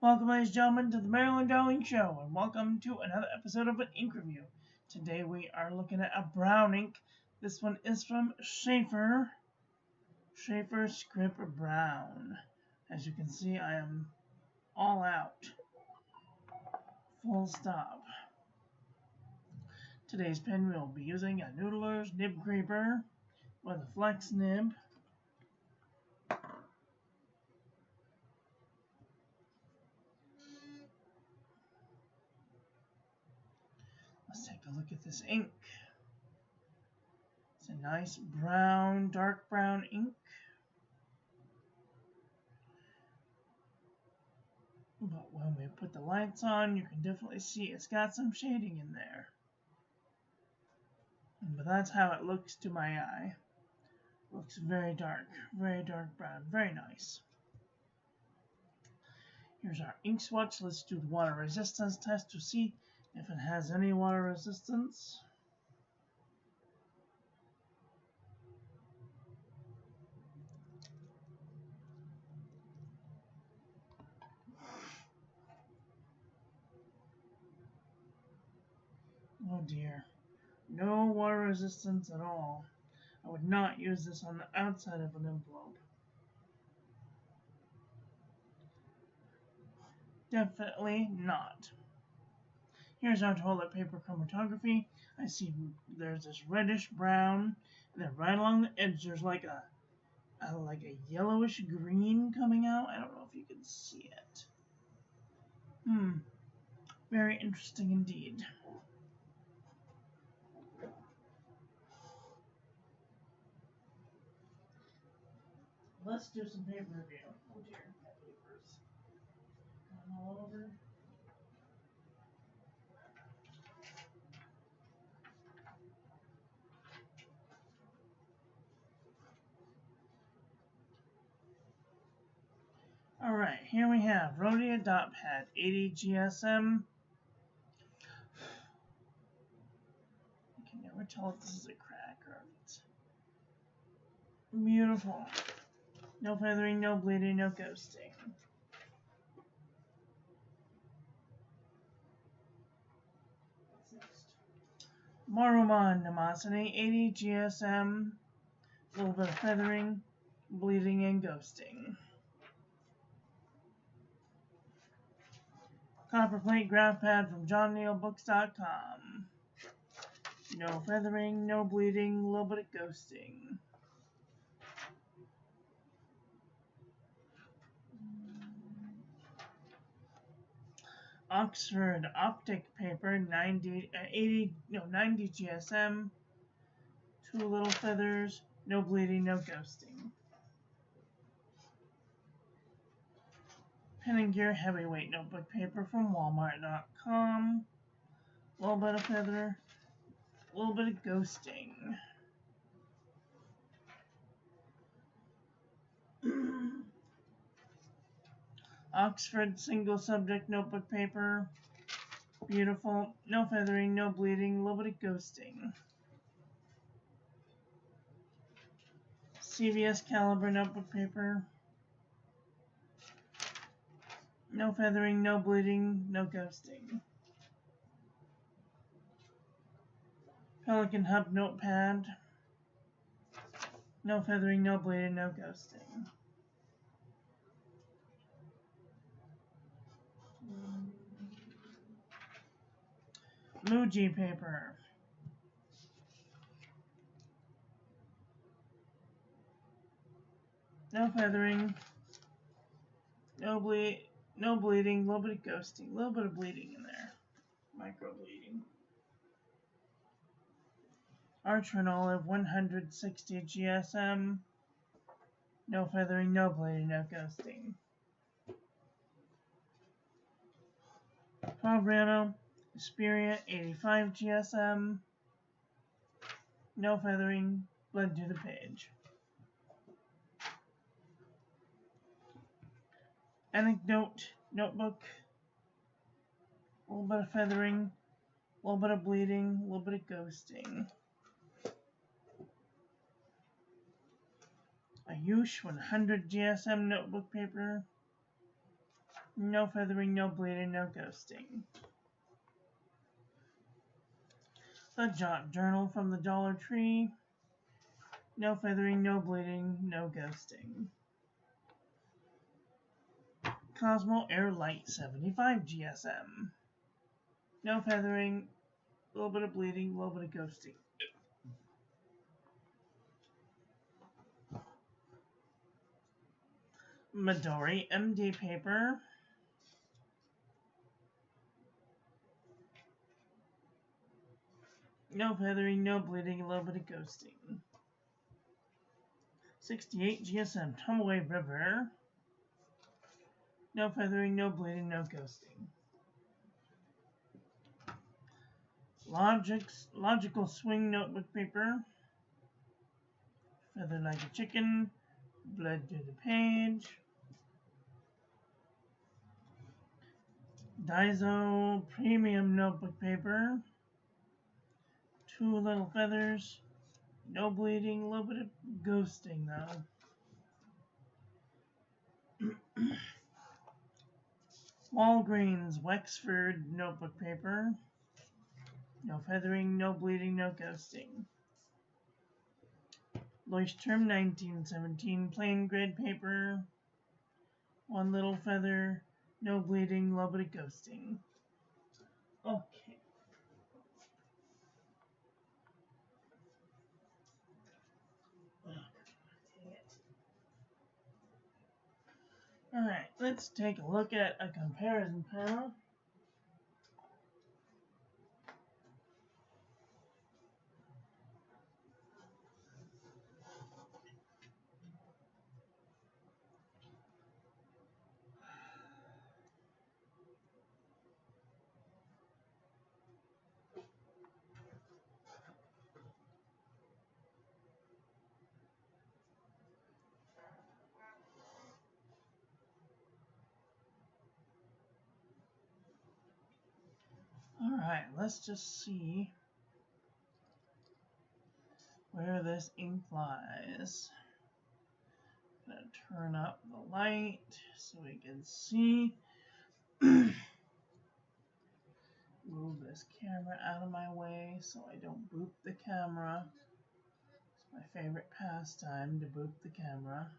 Welcome, ladies and gentlemen, to the Marilyn Darling Show, and welcome to another episode of an ink review. Today we are looking at a brown ink. This one is from Shaeffer. Shaeffer Skrip Brown. As you can see, I am all out. Full stop. Today's pen we'll be using a Noodler's nib creeper with a flex nib. Let's take a look at this ink. It's a nice brown, dark brown ink. But when we put the lights on, you can definitely see it's got some shading in there. But that's how it looks to my eye. Looks very dark brown, very nice. Here's our ink swatch. Let's do the water resistance test to see if it has any water resistance. Oh dear. No water resistance at all. I would not use this on the outside of an envelope. Definitely not. Here's our toilet paper chromatography. I see there's this reddish brown, and then right along the edge there's like a yellowish green coming out. I don't know if you can see it. Very interesting indeed. Let's do some paper review. Oh dear, my papers. All over. Alright, here we have Rhodia Dot Pad 80 GSM. I can never tell if this is a crack or if it's beautiful. No feathering, no bleeding, no ghosting. What's next? Maruman Namasane 80 GSM. A little bit of feathering, bleeding, and ghosting. Copperplate graph pad from johnneilbooks.com. No feathering, no bleeding, a little bit of ghosting. Oxford Optic Paper 90 GSM. 2 little feathers, no bleeding, no ghosting. Pen & Gear Heavyweight Notebook Paper from Walmart.com. A little bit of feather, a little bit of ghosting. Oxford Single Subject Notebook Paper. Beautiful. No feathering, no bleeding, a little bit of ghosting. CVS Caliber Notebook Paper. No feathering, no bleeding, no ghosting. Pelican Hub Notepad. No feathering, no bleeding, no ghosting. Muji Paper. No feathering, no bleeding, a little bit of ghosting, a little bit of bleeding in there. Micro bleeding. Archer and Olive 160 GSM. No feathering, no bleeding, no ghosting. Fabriano Xperia 85 GSM. No feathering, bled to the page. Anecdote Notebook. A little bit of feathering, a little bit of bleeding, a little bit of ghosting. Ayush 100 GSM notebook paper. No feathering, no bleeding, no ghosting. The Jot Journal from the Dollar Tree. No feathering, no bleeding, no ghosting. Cosmo Air Light 75 GSM. No feathering, a little bit of bleeding, a little bit of ghosting. Midori MD paper. No feathering, no bleeding, a little bit of ghosting. 68 GSM Tumbleaway River. No feathering, no bleeding, no ghosting. Logical Swing notebook paper. Feather like a chicken. Blood to the page. Daiso Premium notebook paper. 2 little feathers. No bleeding, a little bit of ghosting though. Walgreens Wexford notebook paper. No feathering, no bleeding, no ghosting. Leuchtturm 1917 plain grid paper. 1 little feather, no bleeding, a little bit of ghosting. Okay. Alright, let's take a look at a comparison panel. Alright, let's just see where this ink lies. I'm going to turn up the light so we can see. Move this camera out of my way so I don't boop the camera. It's my favorite pastime to boop the camera.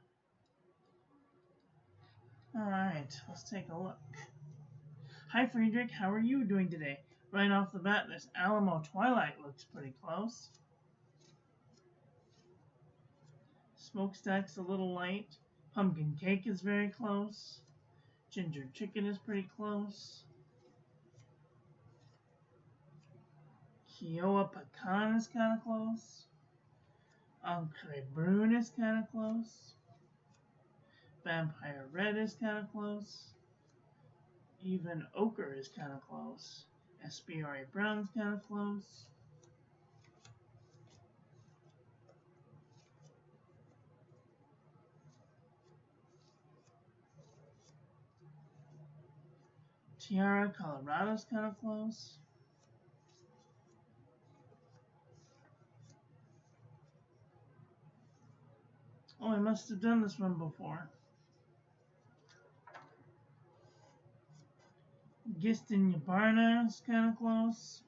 Alright, let's take a look. Hi Friedrich, how are you doing today? Right off the bat, this Alamo Twilight looks pretty close. Smokestack's a little light. Pumpkin Cake is very close. Ginger Chicken is pretty close. Kiowa Pecan is kind of close. Encre Brune is kind of close. Vampire Red is kind of close. Even Ochre is kind of close. Aspire Brown's kind of close. Tiara Colorado's kind of close. Oh, I must have done this one before. Gistin Yabarna is kind of close.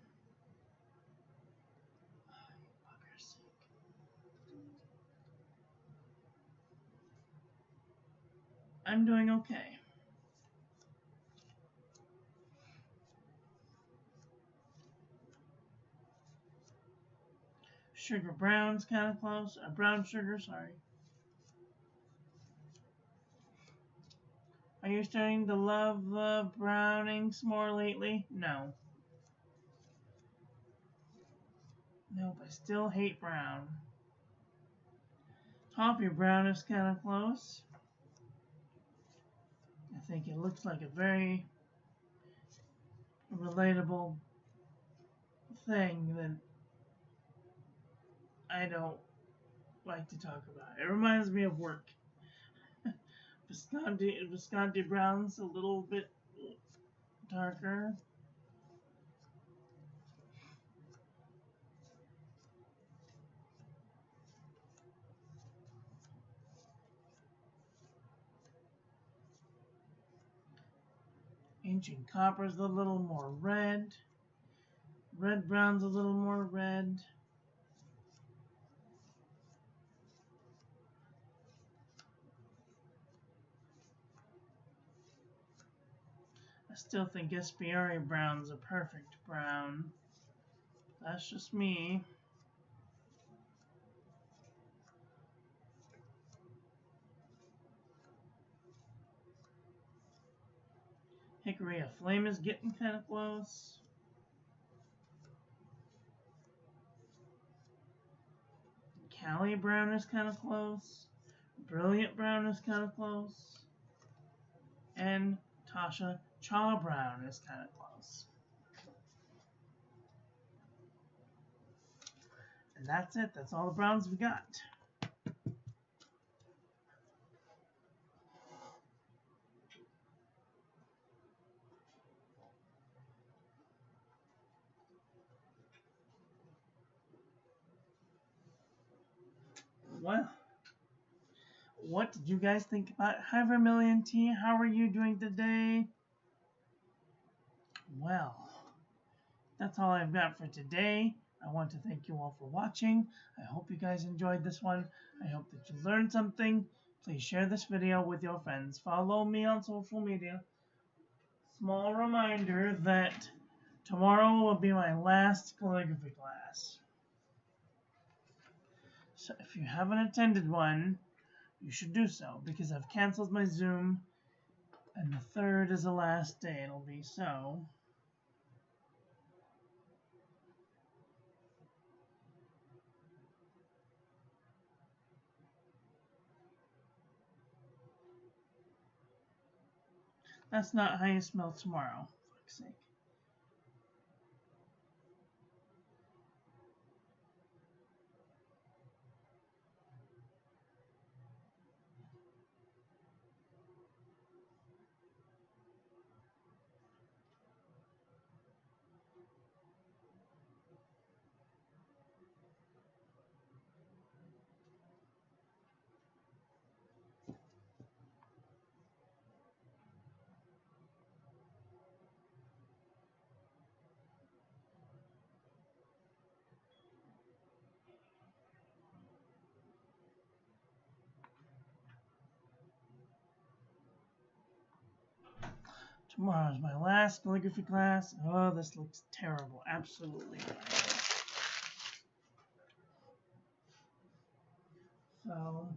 I'm doing okay. Sugar Brown's kind of close. Brown Sugar, sorry. Are you starting to love brown inks more lately? No. Nope, I still hate brown. Toffee Brown is kind of close. I think it looks like a very relatable thing that I don't like to talk about. It reminds me of work. Visconti Brown's a little bit darker. Ancient copper's a little more red. Red brown's a little more red. I still think Espiari brown's a perfect brown. That's just me. Hickory Aflame is getting kind of close. Cali Brown is kind of close. Brilliant Brown is kind of close. And Tasha Chaw Brown is kind of close. And that's it. That's all the browns we got. Well, what did you guys think about High Vermilion Tea? How are you doing today? Well, that's all I've got for today. I want to thank you all for watching. I hope you guys enjoyed this one. I hope that you learned something. Please share this video with your friends. Follow me on social media. Small reminder that tomorrow will be my last calligraphy class. So if you haven't attended one, you should do so, because I've canceled my Zoom, and the 3rd is the last day it'll be so. That's not how you smell tomorrow, for fuck's sake. Tomorrow's my last calligraphy class. Oh, this looks terrible. Absolutely terrible. So,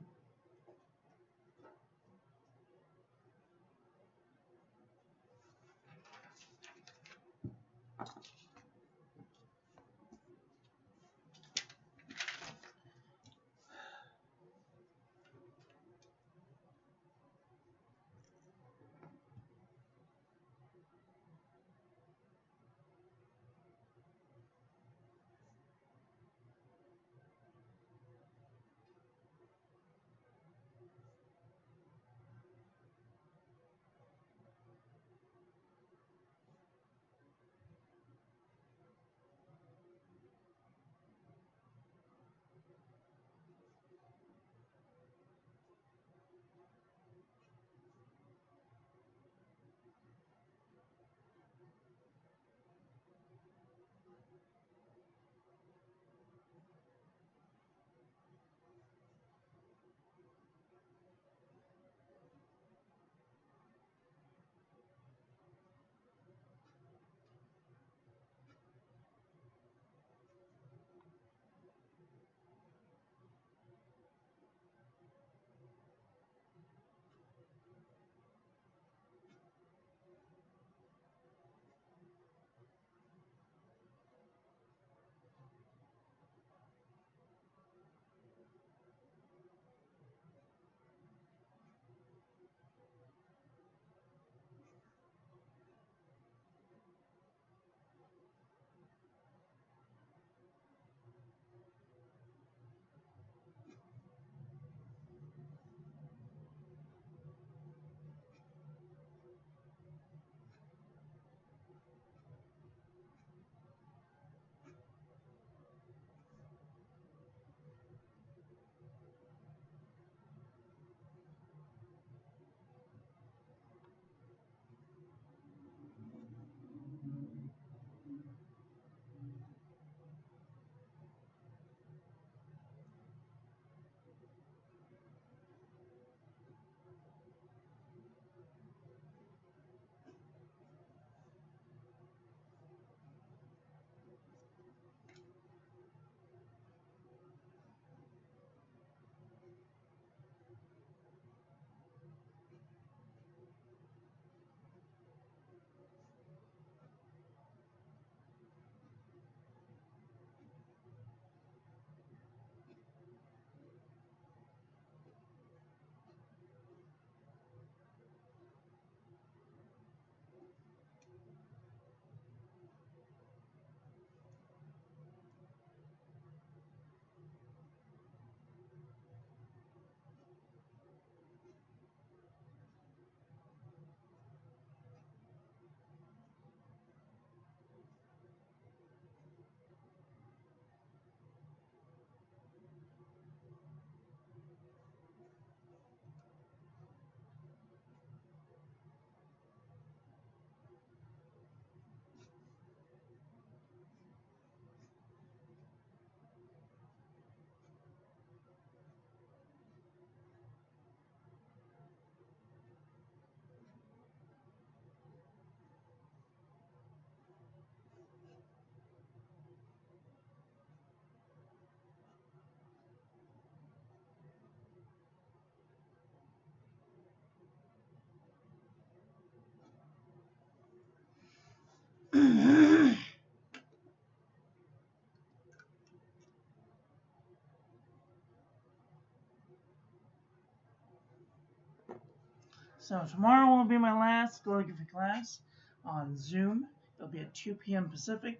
So tomorrow will be my last calligraphy class on Zoom. It'll be at 2 p.m. Pacific.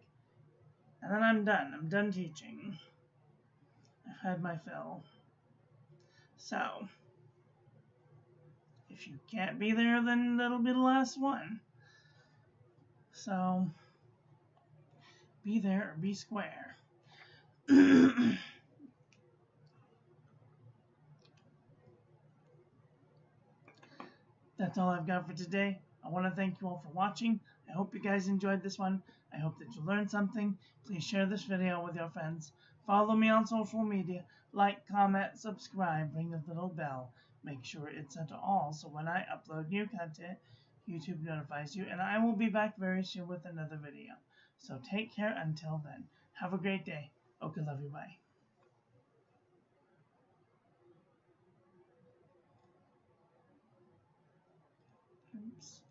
And then I'm done. I'm done teaching. I've had my fill. So, if you can't be there, then that'll be the last one. So, be there or be square. That's all I've got for today. I want to thank you all for watching. I hope you guys enjoyed this one. I hope that you learned something. Please share this video with your friends. Follow me on social media. Like, comment, subscribe, ring the little bell. Make sure it's set to all so when I upload new content, YouTube notifies you. And I will be back very soon with another video. So take care until then. Have a great day. Okay, love you. Bye. Oops.